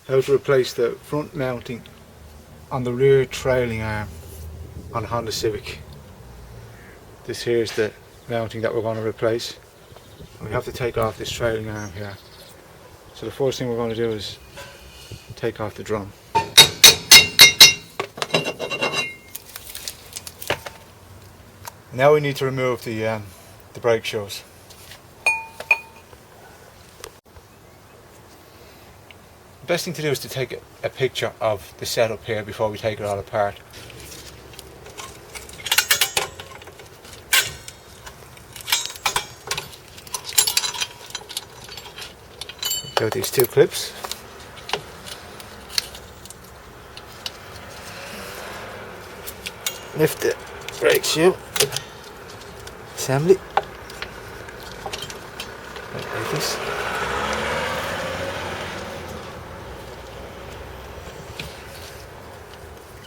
how to replace the front mounting on the rear trailing arm on a Honda Civic. This here is the mounting that we're going to replace. We have to take off this trailing arm here. So the first thing we're going to do is take off the drum. Now we need to remove the brake shoes. The best thing to do is to take a picture of the setup here before we take it all apart. Got these two clips. Lift the brake shoe. Assembly. Like this.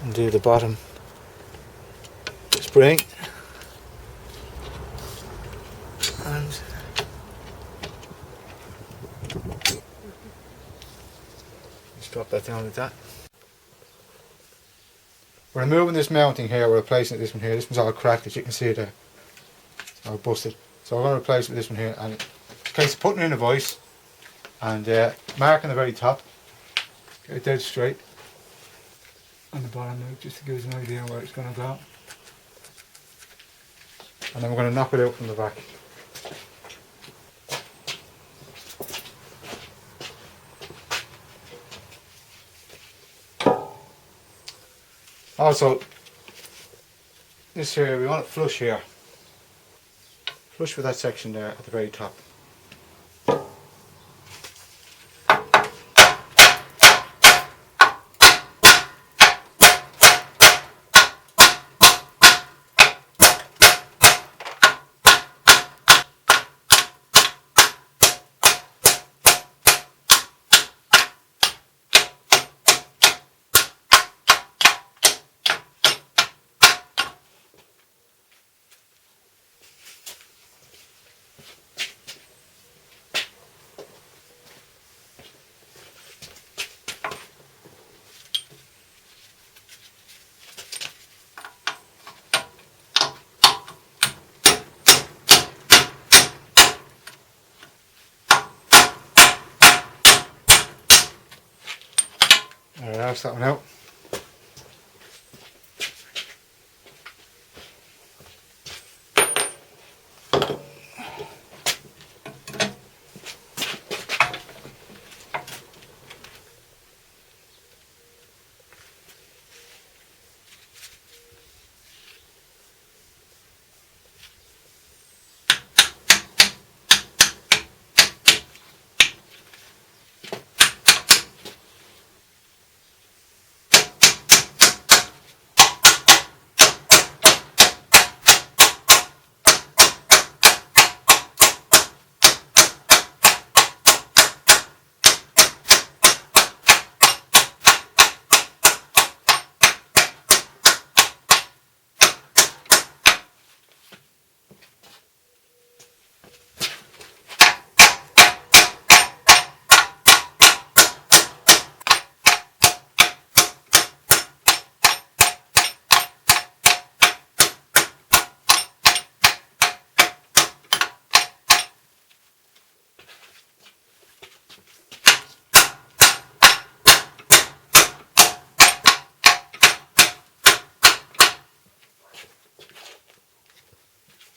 Undo the bottom spring. And just drop that down like that. We're removing this mounting here, we're replacing it with this one here. This one's all cracked, as you can see there. It's all busted. So we're going to replace it with this one here. And it's a case of putting in a vise and marking the very top. Get it dead straight on the bottom now, just to give us an idea where it's going to go. And then we're going to knock it out from the back. Also, this here, we want it flush here. Flush with that section there at the very top. Alright, that's that one out.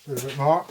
A little bit more.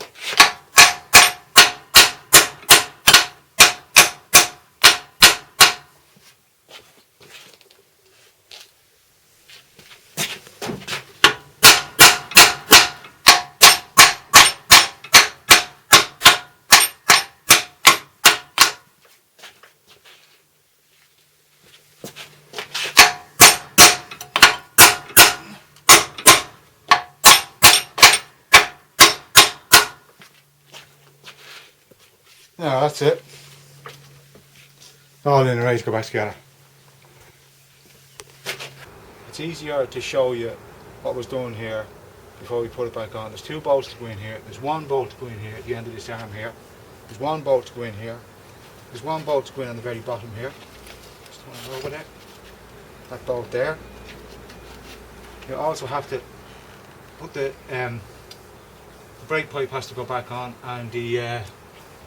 No, that's it. All in and ready to go back together. It's easier to show you what was done here before we put it back on. There's two bolts to go in here. There's one bolt to go in here at the end of this arm here. There's one bolt to go in here. There's one bolt to go in on the very bottom here. Just one over there, that bolt there. You also have to put the brake pipe has to go back on, and the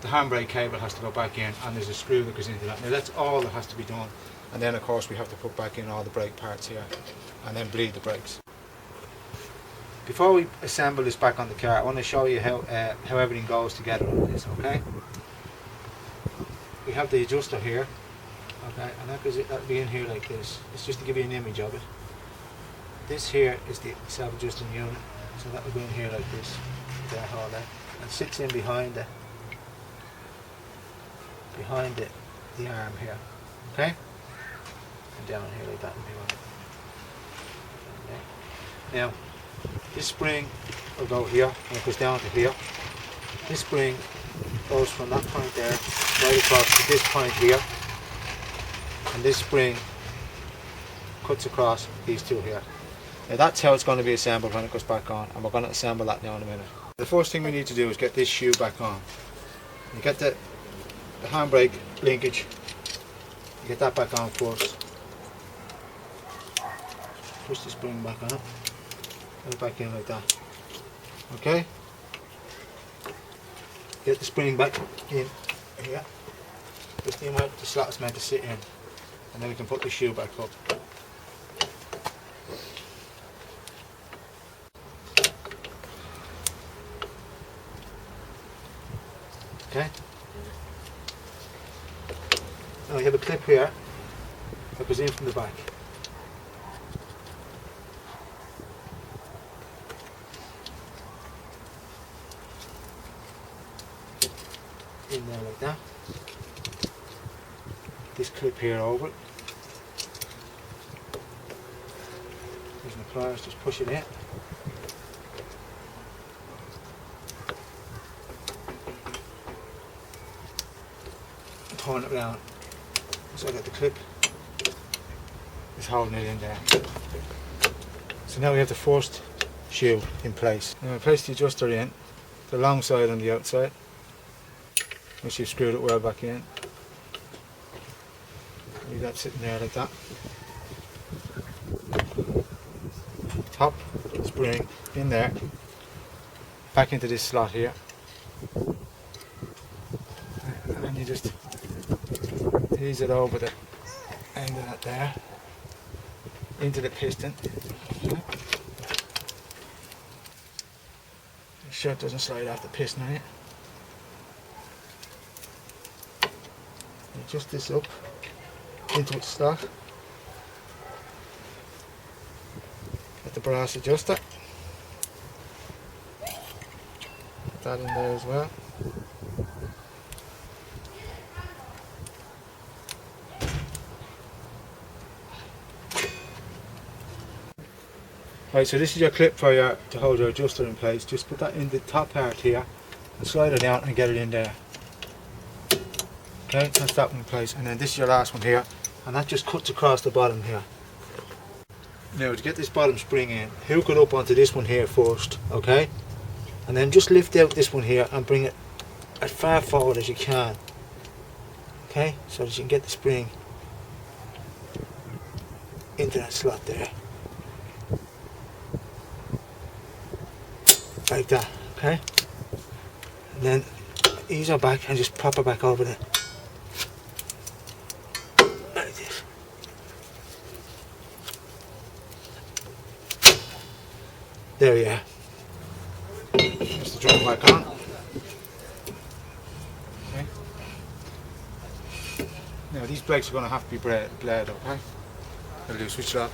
handbrake cable has to go back in, and there's a screw that goes into that. Now that's all that has to be done, and then of course we have to put back in all the brake parts here and then bleed the brakes. Before we assemble this back on the car, I want to show you how everything goes together on this, okay? We have the adjuster here, okay, and that'll be in here like this. It's just to give you an image of it. This here is the self-adjusting unit, so that will go in here like this, there, all that, and sits in behind the arm here, okay, and down here like that and behind. Okay. Now, this spring will go here, and it goes down to here. This spring goes from that point there right across to this point here, and this spring cuts across these two here. Now that's how it's going to be assembled when it goes back on, and we're going to assemble that now in a minute. The first thing we need to do is get this shoe back on. You get the handbrake linkage, you get that back on first. Push the spring back on, get it back in like that. Okay? Get the spring back in here. Just the amount the slot is meant to sit in, and then we can put the shoe back up. Okay. Now we have a clip here that goes in from the back. In there like that. This clip here over it. Using the pliers, just push it in. Turn it around so that the clip is holding it in there. So now we have the first shoe in place. Now we place the adjuster in, the long side on the outside, once you've screwed it well back in. Leave that sitting there like that. Top spring in there, back into this slot here, and you just ease it over the end of that there into the piston. The shirt doesn't slide off the piston on it. Adjust this up into its slot. Get the brass adjuster. Put that in there as well. Right, so this is your clip for to hold your adjuster in place. Just put that in the top part here and slide it down and get it in there. Okay, that's that one in place, and then this is your last one here, and that just cuts across the bottom here. Now to get this bottom spring in, hook it up onto this one here first, okay? And then just lift out this one here and bring it as far forward as you can. Okay, so that you can get the spring into that slot there. Like that, okay? And then ease her back and just prop her back over there. Like this. There we are. Just the drum back on. Okay. Now these brakes are going to have to be bled, okay? I'll do switch it off.